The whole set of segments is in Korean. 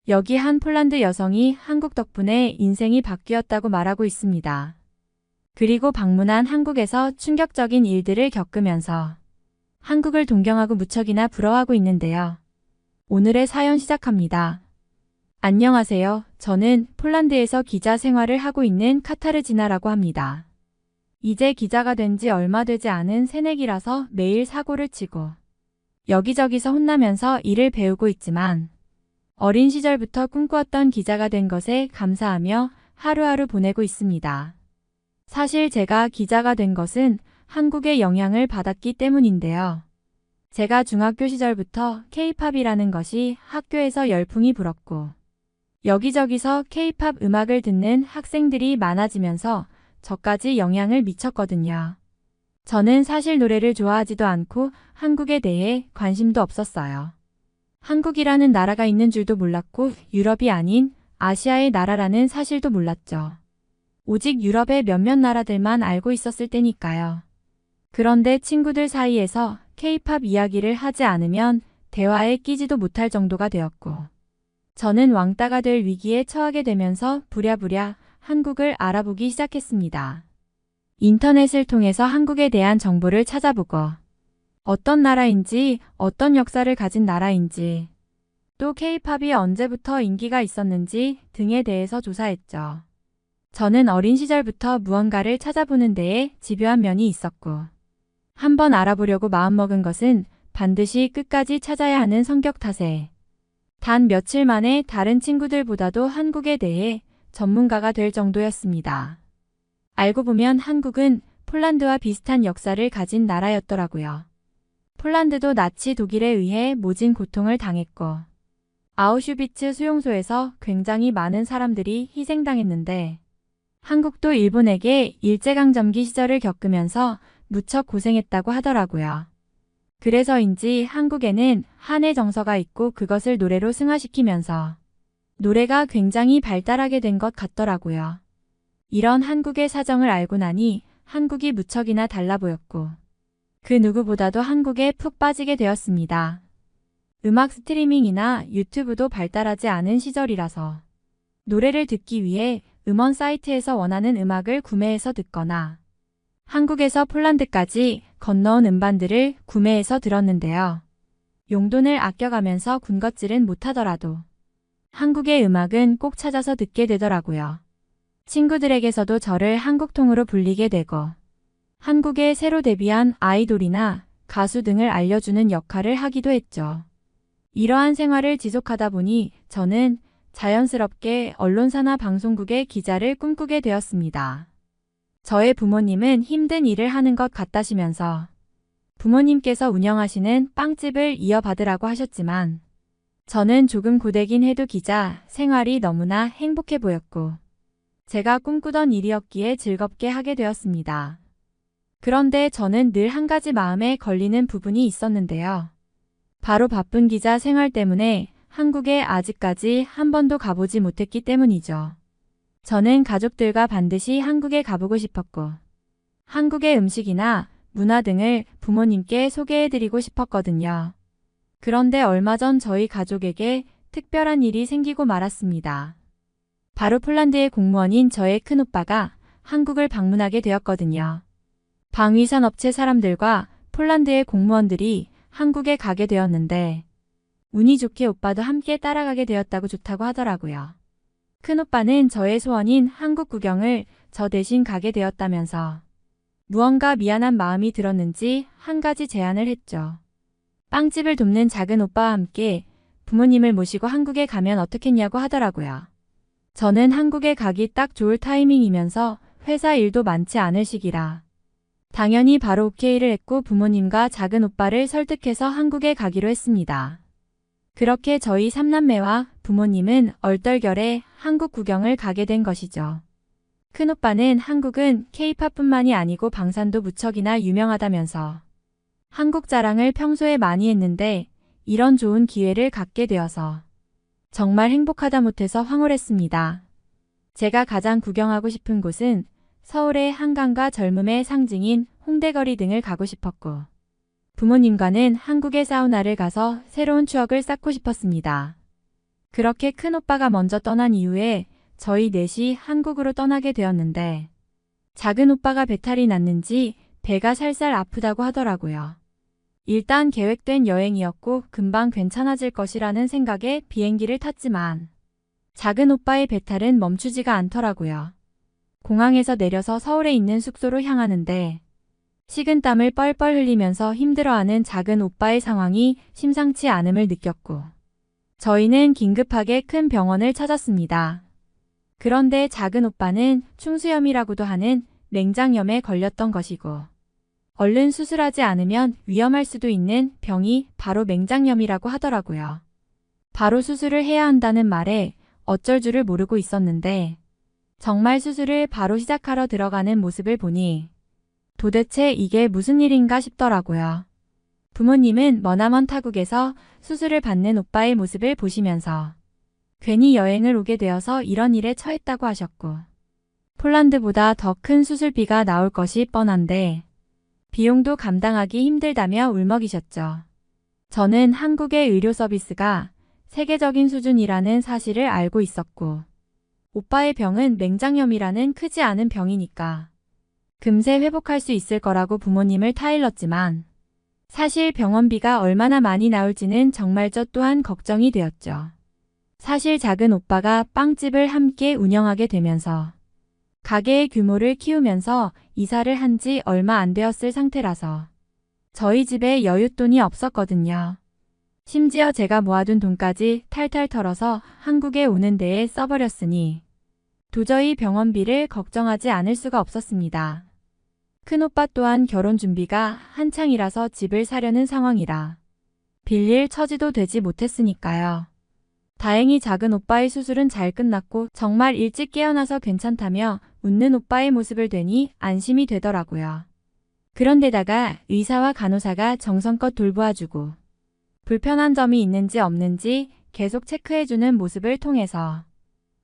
여기 한 폴란드 여성이 한국 덕분에 인생이 바뀌었다고 말하고 있습니다. 그리고 방문한 한국에서 충격적인 일들을 겪으면서 한국을 동경하고 무척이나 부러워하고 있는데요. 오늘의 사연 시작합니다. 안녕하세요. 저는 폴란드에서 기자 생활을 하고 있는 카타르지나라고 합니다. 이제 기자가 된 지 얼마 되지 않은 새내기라서 매일 사고를 치고 여기저기서 혼나면서 일을 배우고 있지만 어린 시절부터 꿈꾸었던 기자가 된 것에 감사하며 하루하루 보내고 있습니다. 사실 제가 기자가 된 것은 한국의 영향을 받았기 때문인데요. 제가 중학교 시절부터 K-팝이라는 것이 학교에서 열풍이 불었고 여기저기서 K-팝 음악을 듣는 학생들이 많아지면서 저까지 영향을 미쳤거든요. 저는 사실 노래를 좋아하지도 않고 한국에 대해 관심도 없었어요. 한국이라는 나라가 있는 줄도 몰랐고 유럽이 아닌 아시아의 나라라는 사실도 몰랐죠. 오직 유럽의 몇몇 나라들만 알고 있었을 때니까요. 그런데 친구들 사이에서 K-팝 이야기를 하지 않으면 대화에 끼지도 못할 정도가 되었고 저는 왕따가 될 위기에 처하게 되면서 부랴부랴 한국을 알아보기 시작했습니다. 인터넷을 통해서 한국에 대한 정보를 찾아보고 어떤 나라인지 어떤 역사를 가진 나라인지 또 K-팝이 언제부터 인기가 있었는지 등에 대해서 조사했죠. 저는 어린 시절부터 무언가를 찾아보는 데에 집요한 면이 있었고 한번 알아보려고 마음먹은 것은 반드시 끝까지 찾아야 하는 성격 탓에 단 며칠 만에 다른 친구들보다도 한국에 대해 전문가가 될 정도였습니다. 알고 보면 한국은 폴란드와 비슷한 역사를 가진 나라였더라고요. 폴란드도 나치 독일에 의해 모진 고통을 당했고 아우슈비츠 수용소에서 굉장히 많은 사람들이 희생당했는데 한국도 일본에게 일제강점기 시절을 겪으면서 무척 고생했다고 하더라고요. 그래서인지 한국에는 한의 정서가 있고 그것을 노래로 승화시키면서 노래가 굉장히 발달하게 된 것 같더라고요. 이런 한국의 사정을 알고 나니 한국이 무척이나 달라 보였고 그 누구보다도 한국에 푹 빠지게 되었습니다. 음악 스트리밍이나 유튜브도 발달하지 않은 시절이라서 노래를 듣기 위해 음원 사이트에서 원하는 음악을 구매해서 듣거나 한국에서 폴란드까지 건너온 음반들을 구매해서 들었는데요. 용돈을 아껴가면서 군것질은 못하더라도 한국의 음악은 꼭 찾아서 듣게 되더라고요. 친구들에게서도 저를 한국통으로 불리게 되고 한국에 새로 데뷔한 아이돌이나 가수 등을 알려주는 역할을 하기도 했죠. 이러한 생활을 지속하다 보니 저는 자연스럽게 언론사나 방송국의 기자를 꿈꾸게 되었습니다. 저의 부모님은 힘든 일을 하는 것 같다시면서 부모님께서 운영하시는 빵집을 이어받으라고 하셨지만 저는 조금 고되긴 해도 기자 생활이 너무나 행복해 보였고 제가 꿈꾸던 일이었기에 즐겁게 하게 되었습니다. 그런데 저는 늘 한 가지 마음에 걸리는 부분이 있었는데요. 바로 바쁜 기자 생활 때문에 한국에 아직까지 한 번도 가보지 못했기 때문이죠. 저는 가족들과 반드시 한국에 가보고 싶었고 한국의 음식이나 문화 등을 부모님께 소개해드리고 싶었거든요. 그런데 얼마 전 저희 가족에게 특별한 일이 생기고 말았습니다. 바로 폴란드의 공무원인 저의 큰오빠가 한국을 방문하게 되었거든요. 방위산업체 사람들과 폴란드의 공무원들이 한국에 가게 되었는데 운이 좋게 오빠도 함께 따라가게 되었다고 좋다고 하더라고요. 큰오빠는 저의 소원인 한국 구경을 저 대신 가게 되었다면서 무언가 미안한 마음이 들었는지 한 가지 제안을 했죠. 빵집을 돕는 작은 오빠와 함께 부모님을 모시고 한국에 가면 어떻겠냐고 하더라고요. 저는 한국에 가기 딱 좋을 타이밍이면서 회사 일도 많지 않을 시기라 당연히 바로 오케이를 했고 부모님과 작은 오빠를 설득해서 한국에 가기로 했습니다. 그렇게 저희 3남매와 부모님은 얼떨결에 한국 구경을 가게 된 것이죠. 큰오빠는 한국은 K-팝뿐만이 아니고 방산도 무척이나 유명하다면서 한국 자랑을 평소에 많이 했는데 이런 좋은 기회를 갖게 되어서 정말 행복하다 못해서 황홀했습니다. 제가 가장 구경하고 싶은 곳은 서울의 한강과 젊음의 상징인 홍대거리 등을 가고 싶었고 부모님과는 한국의 사우나를 가서 새로운 추억을 쌓고 싶었습니다. 그렇게 큰 오빠가 먼저 떠난 이후에 저희 넷이 한국으로 떠나게 되었는데 작은 오빠가 배탈이 났는지 배가 살살 아프다고 하더라고요. 일단 계획된 여행이었고 금방 괜찮아질 것이라는 생각에 비행기를 탔지만 작은 오빠의 배탈은 멈추지가 않더라고요. 공항에서 내려서 서울에 있는 숙소로 향하는데 식은땀을 뻘뻘 흘리면서 힘들어하는 작은 오빠의 상황이 심상치 않음을 느꼈고 저희는 긴급하게 큰 병원을 찾았습니다. 그런데 작은 오빠는 충수염이라고도 하는 맹장염에 걸렸던 것이고 얼른 수술하지 않으면 위험할 수도 있는 병이 바로 맹장염이라고 하더라고요. 바로 수술을 해야 한다는 말에 어쩔 줄을 모르고 있었는데 정말 수술을 바로 시작하러 들어가는 모습을 보니 도대체 이게 무슨 일인가 싶더라고요. 부모님은 머나먼 타국에서 수술을 받는 오빠의 모습을 보시면서 괜히 여행을 오게 되어서 이런 일에 처했다고 하셨고 폴란드보다 더 큰 수술비가 나올 것이 뻔한데 비용도 감당하기 힘들다며 울먹이셨죠. 저는 한국의 의료 서비스가 세계적인 수준이라는 사실을 알고 있었고 오빠의 병은 맹장염이라는 크지 않은 병이니까 금세 회복할 수 있을 거라고 부모님을 타일렀지만 사실 병원비가 얼마나 많이 나올지는 정말 저 또한 걱정이 되었죠. 사실 작은 오빠가 빵집을 함께 운영하게 되면서 가게의 규모를 키우면서 이사를 한 지 얼마 안 되었을 상태라서 저희 집에 여윳돈이 없었거든요. 심지어 제가 모아둔 돈까지 탈탈 털어서 한국에 오는 데에 써버렸으니 도저히 병원비를 걱정하지 않을 수가 없었습니다. 큰오빠 또한 결혼 준비가 한창이라서 집을 사려는 상황이라 빌릴 처지도 되지 못했으니까요. 다행히 작은 오빠의 수술은 잘 끝났고 정말 일찍 깨어나서 괜찮다며 웃는 오빠의 모습을 뵈니 안심이 되더라고요. 그런데다가 의사와 간호사가 정성껏 돌보아주고 불편한 점이 있는지 없는지 계속 체크해주는 모습을 통해서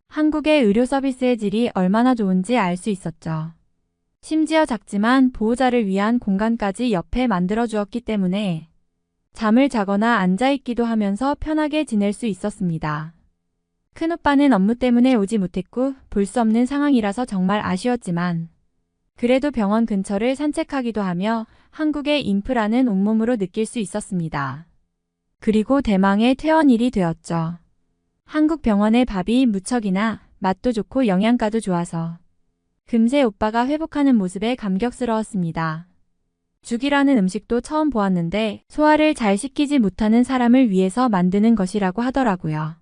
한국의 의료 서비스의 질이 얼마나 좋은지 알 수 있었죠. 심지어 작지만 보호자를 위한 공간까지 옆에 만들어 주었기 때문에 잠을 자거나 앉아있기도 하면서 편하게 지낼 수 있었습니다. 큰오빠는 업무 때문에 오지 못했고 볼 수 없는 상황이라서 정말 아쉬웠지만 그래도 병원 근처를 산책하기도 하며 한국의 인프라는 온몸으로 느낄 수 있었습니다. 그리고 대망의 퇴원일이 되었죠. 한국 병원의 밥이 무척이나 맛도 좋고 영양가도 좋아서 금세 오빠가 회복하는 모습에 감격스러웠습니다. 죽이라는 음식도 처음 보았는데 소화를 잘 시키지 못하는 사람을 위해서 만드는 것이라고 하더라고요.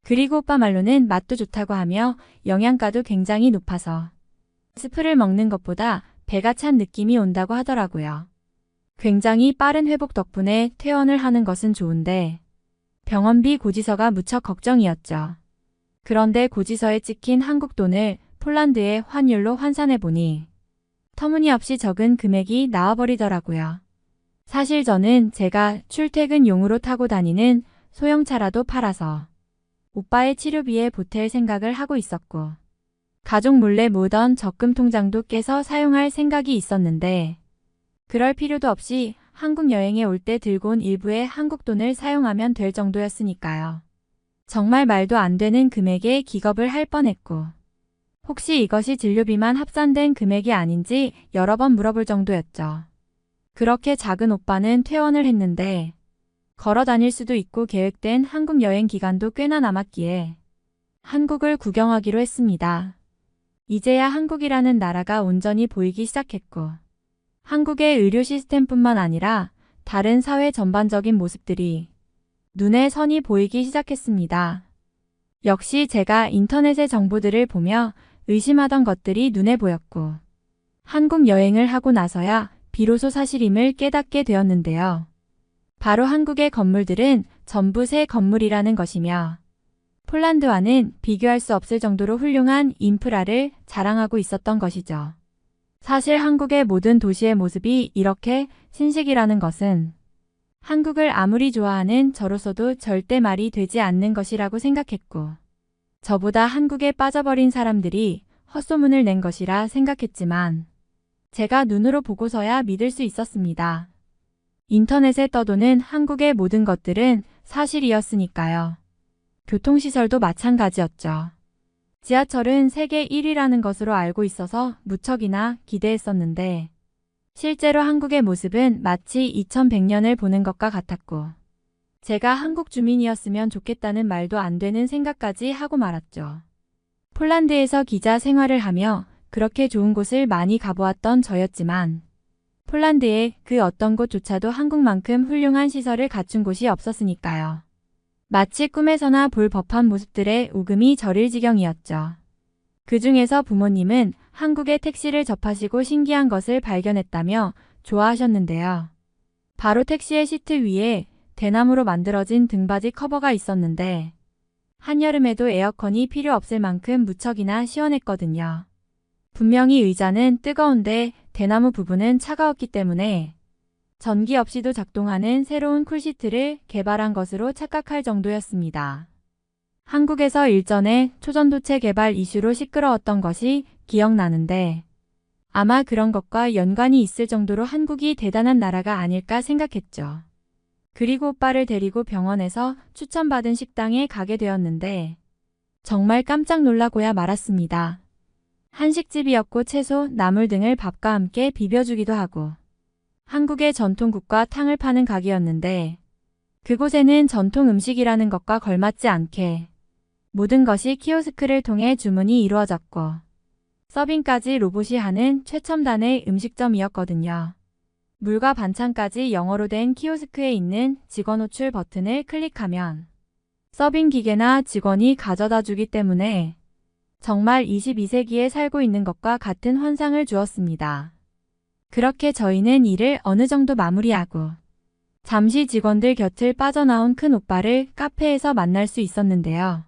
그리고 오빠 말로는 맛도 좋다고 하며 영양가도 굉장히 높아서 스프를 먹는 것보다 배가 찬 느낌이 온다고 하더라고요. 굉장히 빠른 회복 덕분에 퇴원을 하는 것은 좋은데 병원비 고지서가 무척 걱정이었죠. 그런데 고지서에 찍힌 한국 돈을 폴란드의 환율로 환산해보니 터무니없이 적은 금액이 나와버리더라고요. 사실 저는 제가 출퇴근용으로 타고 다니는 소형차라도 팔아서 오빠의 치료비에 보탤 생각을 하고 있었고 가족 몰래 모던 적금 통장도 깨서 사용할 생각이 있었는데 그럴 필요도 없이 한국 여행에 올 때 들고 온 일부의 한국 돈을 사용하면 될 정도였으니까요. 정말 말도 안 되는 금액에 기겁을 할 뻔했고 혹시 이것이 진료비만 합산된 금액이 아닌지 여러 번 물어볼 정도였죠. 그렇게 작은 오빠는 퇴원을 했는데 걸어 다닐 수도 있고 계획된 한국 여행 기간도 꽤나 남았기에 한국을 구경하기로 했습니다. 이제야 한국이라는 나라가 온전히 보이기 시작했고 한국의 의료 시스템뿐만 아니라 다른 사회 전반적인 모습들이 눈에 선이 보이기 시작했습니다. 역시 제가 인터넷의 정보들을 보며 의심하던 것들이 눈에 보였고 한국 여행을 하고 나서야 비로소 사실임을 깨닫게 되었는데요. 바로 한국의 건물들은 전부 새 건물이라는 것이며 폴란드와는 비교할 수 없을 정도로 훌륭한 인프라를 자랑하고 있었던 것이죠. 사실 한국의 모든 도시의 모습이 이렇게 신식이라는 것은 한국을 아무리 좋아하는 저로서도 절대 말이 되지 않는 것이라고 생각했고 저보다 한국에 빠져버린 사람들이 헛소문을 낸 것이라 생각했지만 제가 눈으로 보고서야 믿을 수 있었습니다. 인터넷에 떠도는 한국의 모든 것들은 사실이었으니까요. 교통시설도 마찬가지였죠. 지하철은 세계 1위라는 것으로 알고 있어서 무척이나 기대했었는데 실제로 한국의 모습은 마치 2100년을 보는 것과 같았고 제가 한국 주민이었으면 좋겠다는 말도 안 되는 생각까지 하고 말았죠. 폴란드에서 기자 생활을 하며 그렇게 좋은 곳을 많이 가보았던 저였지만 폴란드의 그 어떤 곳조차도 한국만큼 훌륭한 시설을 갖춘 곳이 없었으니까요. 마치 꿈에서나 볼 법한 모습들의 오금이 저릴 지경이었죠. 그 중에서 부모님은 한국의 택시를 접하시고 신기한 것을 발견했다며 좋아하셨는데요. 바로 택시의 시트 위에 대나무로 만들어진 등받이 커버가 있었는데 한여름에도 에어컨이 필요 없을 만큼 무척이나 시원했거든요. 분명히 의자는 뜨거운데 대나무 부분은 차가웠기 때문에 전기 없이도 작동하는 새로운 쿨시트를 개발한 것으로 착각할 정도였습니다. 한국에서 일전에 초전도체 개발 이슈로 시끄러웠던 것이 기억나는데 아마 그런 것과 연관이 있을 정도로 한국이 대단한 나라가 아닐까 생각했죠. 그리고 오빠를 데리고 병원에서 추천받은 식당에 가게 되었는데 정말 깜짝 놀라고야 말았습니다. 한식집이었고 채소, 나물 등을 밥과 함께 비벼주기도 하고 한국의 전통국과 탕을 파는 가게였는데 그곳에는 전통 음식이라는 것과 걸맞지 않게 모든 것이 키오스크를 통해 주문이 이루어졌고 서빙까지 로봇이 하는 최첨단의 음식점이었거든요. 물과 반찬까지 영어로 된 키오스크에 있는 직원 호출 버튼을 클릭하면 서빙 기계나 직원이 가져다 주기 때문에 정말 22세기에 살고 있는 것과 같은 환상을 주었습니다. 그렇게 저희는 일을 어느 정도 마무리하고 잠시 직원들 곁을 빠져나온 큰 오빠를 카페에서 만날 수 있었는데요.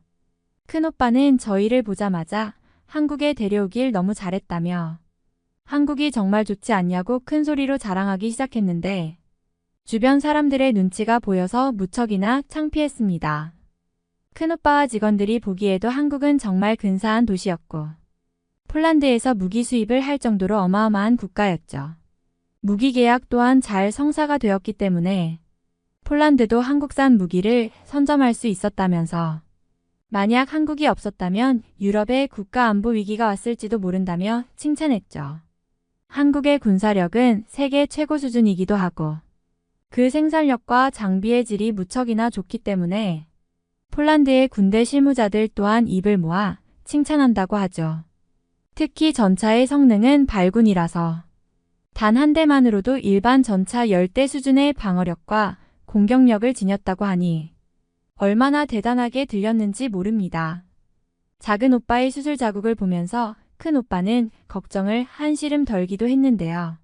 큰 오빠는 저희를 보자마자 한국에 데려오길 너무 잘했다며 한국이 정말 좋지 않냐고 큰 소리로 자랑하기 시작했는데 주변 사람들의 눈치가 보여서 무척이나 창피했습니다. 큰오빠와 직원들이 보기에도 한국은 정말 근사한 도시였고 폴란드에서 무기 수입을 할 정도로 어마어마한 국가였죠. 무기 계약 또한 잘 성사가 되었기 때문에 폴란드도 한국산 무기를 선점할 수 있었다면서 만약 한국이 없었다면 유럽에 국가 안보 위기가 왔을지도 모른다며 칭찬했죠. 한국의 군사력은 세계 최고 수준이기도 하고 그 생산력과 장비의 질이 무척이나 좋기 때문에 폴란드의 군대 실무자들 또한 입을 모아 칭찬한다고 하죠. 특히 전차의 성능은 발군이라서 단 한 대만으로도 일반 전차 10대 수준의 방어력과 공격력을 지녔다고 하니 얼마나 대단하게 들렸는지 모릅니다. 작은 오빠의 수술 자국을 보면서 큰 오빠는 걱정을 한시름 덜기도 했는데요.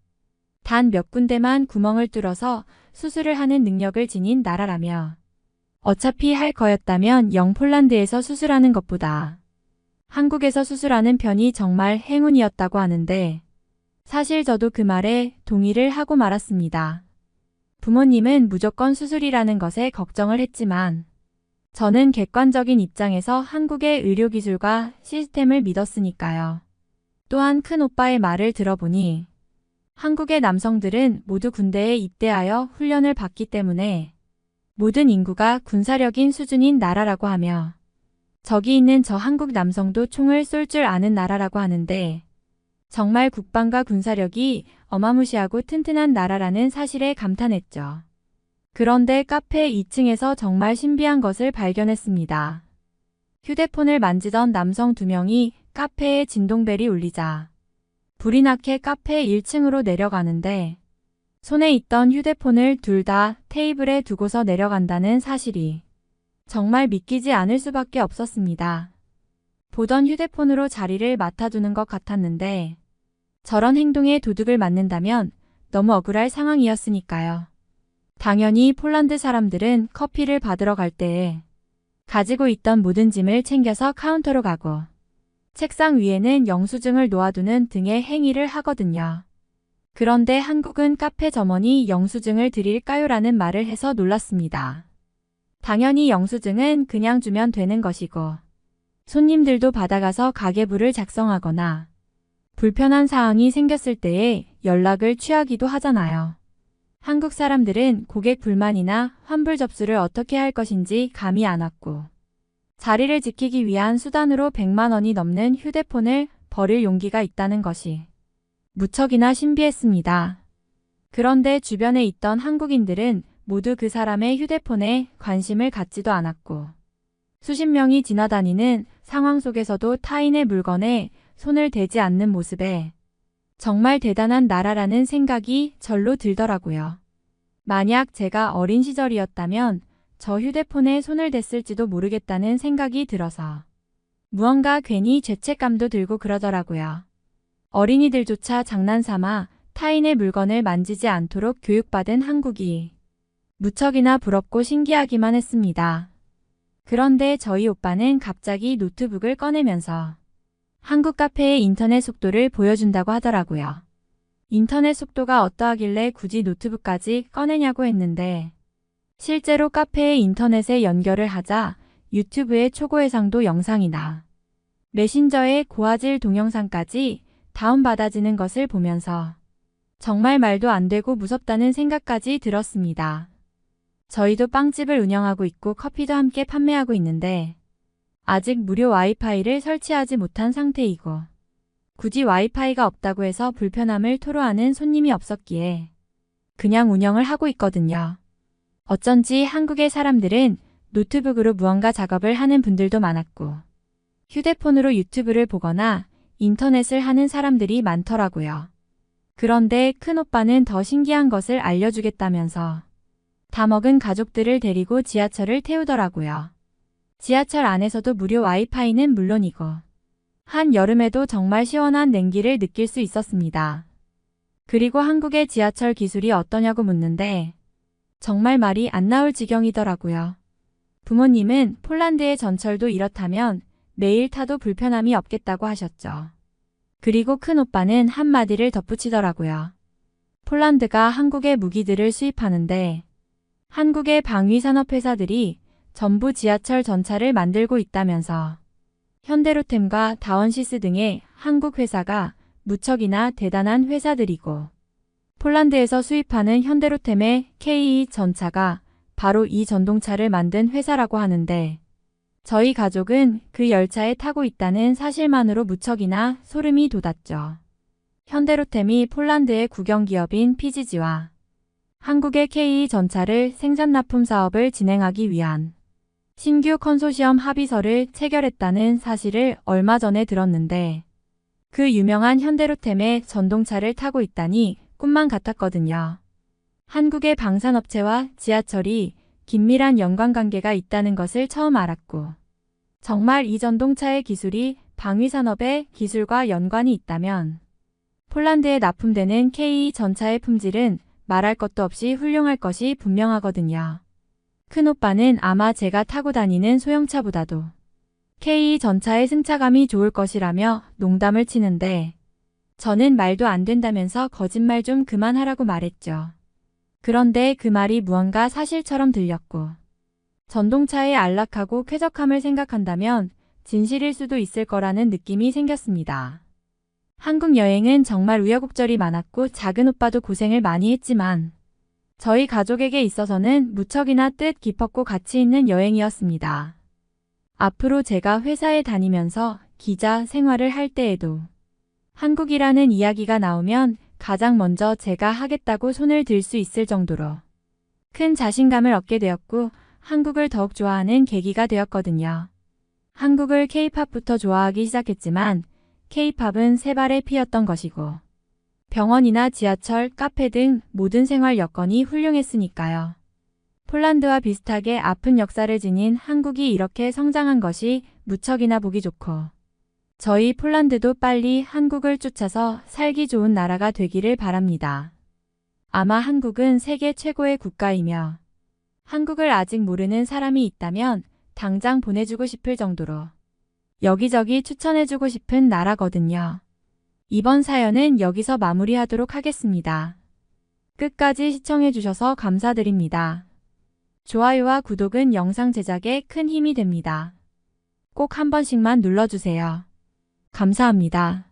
단 몇 군데만 구멍을 뚫어서 수술을 하는 능력을 지닌 나라라며 어차피 할 거였다면 폴란드에서 수술하는 것보다 한국에서 수술하는 편이 정말 행운이었다고 하는데 사실 저도 그 말에 동의를 하고 말았습니다. 부모님은 무조건 수술이라는 것에 걱정을 했지만 저는 객관적인 입장에서 한국의 의료기술과 시스템을 믿었으니까요. 또한 큰 오빠의 말을 들어보니 한국의 남성들은 모두 군대에 입대하여 훈련을 받기 때문에 모든 인구가 군사력인 수준인 나라라고 하며 저기 있는 저 한국 남성도 총을 쏠 줄 아는 나라라고 하는데 정말 국방과 군사력이 어마무시하고 튼튼한 나라라는 사실에 감탄했죠. 그런데 카페 2층에서 정말 신비한 것을 발견했습니다. 휴대폰을 만지던 남성 2명이 카페에 진동벨이 울리자 불이 나게 카페 1층으로 내려가는데 손에 있던 휴대폰을 둘 다 테이블에 두고서 내려간다는 사실이 정말 믿기지 않을 수밖에 없었습니다. 보던 휴대폰으로 자리를 맡아두는 것 같았는데 저런 행동에 도둑을 맞는다면 너무 억울할 상황이었으니까요. 당연히 폴란드 사람들은 커피를 받으러 갈 때에 가지고 있던 모든 짐을 챙겨서 카운터로 가고 책상 위에는 영수증을 놓아두는 등의 행위를 하거든요. 그런데 한국은 카페 점원이 영수증을 드릴까요? 라는 말을 해서 놀랐습니다. 당연히 영수증은 그냥 주면 되는 것이고 손님들도 받아가서 가계부를 작성하거나 불편한 사항이 생겼을 때에 연락을 취하기도 하잖아요. 한국 사람들은 고객 불만이나 환불 접수를 어떻게 할 것인지 감이 안 왔고 자리를 지키기 위한 수단으로 100만 원이 넘는 휴대폰을 버릴 용기가 있다는 것이 무척이나 신비했습니다. 그런데 주변에 있던 한국인들은 모두 그 사람의 휴대폰에 관심을 갖지도 않았고 수십 명이 지나다니는 상황 속에서도 타인의 물건에 손을 대지 않는 모습에 정말 대단한 나라라는 생각이 절로 들더라고요. 만약 제가 어린 시절이었다면 저 휴대폰에 손을 댔을지도 모르겠다는 생각이 들어서 무언가 괜히 죄책감도 들고 그러더라고요. 어린이들조차 장난삼아 타인의 물건을 만지지 않도록 교육받은 한국이 무척이나 부럽고 신기하기만 했습니다. 그런데 저희 오빠는 갑자기 노트북을 꺼내면서 한국 카페의 인터넷 속도를 보여준다고 하더라고요. 인터넷 속도가 어떠하길래 굳이 노트북까지 꺼내냐고 했는데 실제로 카페의 인터넷에 연결을 하자 유튜브의 초고해상도 영상이나 메신저의 고화질 동영상까지 다운받아지는 것을 보면서 정말 말도 안 되고 무섭다는 생각까지 들었습니다. 저희도 빵집을 운영하고 있고 커피도 함께 판매하고 있는데 아직 무료 와이파이를 설치하지 못한 상태이고 굳이 와이파이가 없다고 해서 불편함을 토로하는 손님이 없었기에 그냥 운영을 하고 있거든요. 어쩐지 한국의 사람들은 노트북으로 무언가 작업을 하는 분들도 많았고 휴대폰으로 유튜브를 보거나 인터넷을 하는 사람들이 많더라고요. 그런데 큰오빠는 더 신기한 것을 알려주겠다면서 다 먹은 가족들을 데리고 지하철을 태우더라고요. 지하철 안에서도 무료 와이파이는 물론이고 한여름에도 정말 시원한 냉기를 느낄 수 있었습니다. 그리고 한국의 지하철 기술이 어떠냐고 묻는데 정말 말이 안 나올 지경이더라고요. 부모님은 폴란드의 전철도 이렇다면 매일 타도 불편함이 없겠다고 하셨죠. 그리고 큰오빠는 한마디를 덧붙이더라고요. 폴란드가 한국의 무기들을 수입하는데 한국의 방위산업회사들이 전부 지하철 전차를 만들고 있다면서 현대로템과 다원시스 등의 한국 회사가 무척이나 대단한 회사들이고 폴란드에서 수입하는 현대로템의 K2 전차가 바로 이 전동차를 만든 회사라고 하는데 저희 가족은 그 열차에 타고 있다는 사실만으로 무척이나 소름이 돋았죠. 현대로템이 폴란드의 국영기업인 PGG와 한국의 K2 전차를 생산 납품 사업을 진행하기 위한 신규 컨소시엄 합의서를 체결했다는 사실을 얼마 전에 들었는데 그 유명한 현대로템의 전동차를 타고 있다니 꿈만 같았거든요. 한국의 방산업체와 지하철이 긴밀한 연관관계가 있다는 것을 처음 알았고 정말 이 전동차의 기술이 방위산업의 기술과 연관이 있다면 폴란드에 납품되는 K2 전차의 품질은 말할 것도 없이 훌륭할 것이 분명하거든요. 큰오빠는 아마 제가 타고 다니는 소형차보다도 K2 전차의 승차감이 좋을 것이라며 농담을 치는데 저는 말도 안 된다면서 거짓말 좀 그만하라고 말했죠. 그런데 그 말이 무언가 사실처럼 들렸고 전동차의 안락하고 쾌적함을 생각한다면 진실일 수도 있을 거라는 느낌이 생겼습니다. 한국 여행은 정말 우여곡절이 많았고 작은 오빠도 고생을 많이 했지만 저희 가족에게 있어서는 무척이나 뜻 깊었고 가치 있는 여행이었습니다. 앞으로 제가 회사에 다니면서 기자 생활을 할 때에도 한국이라는 이야기가 나오면 가장 먼저 제가 하겠다고 손을 들 수 있을 정도로 큰 자신감을 얻게 되었고 한국을 더욱 좋아하는 계기가 되었거든요. 한국을 K-팝부터 좋아하기 시작했지만 K-팝은 새 발의 피였던 것이고 병원이나 지하철, 카페 등 모든 생활 여건이 훌륭했으니까요. 폴란드와 비슷하게 아픈 역사를 지닌 한국이 이렇게 성장한 것이 무척이나 보기 좋고 저희 폴란드도 빨리 한국을 쫓아서 살기 좋은 나라가 되기를 바랍니다. 아마 한국은 세계 최고의 국가이며 한국을 아직 모르는 사람이 있다면 당장 보내주고 싶을 정도로 여기저기 추천해주고 싶은 나라거든요. 이번 사연은 여기서 마무리하도록 하겠습니다. 끝까지 시청해주셔서 감사드립니다. 좋아요와 구독은 영상 제작에 큰 힘이 됩니다. 꼭 한 번씩만 눌러주세요. 감사합니다.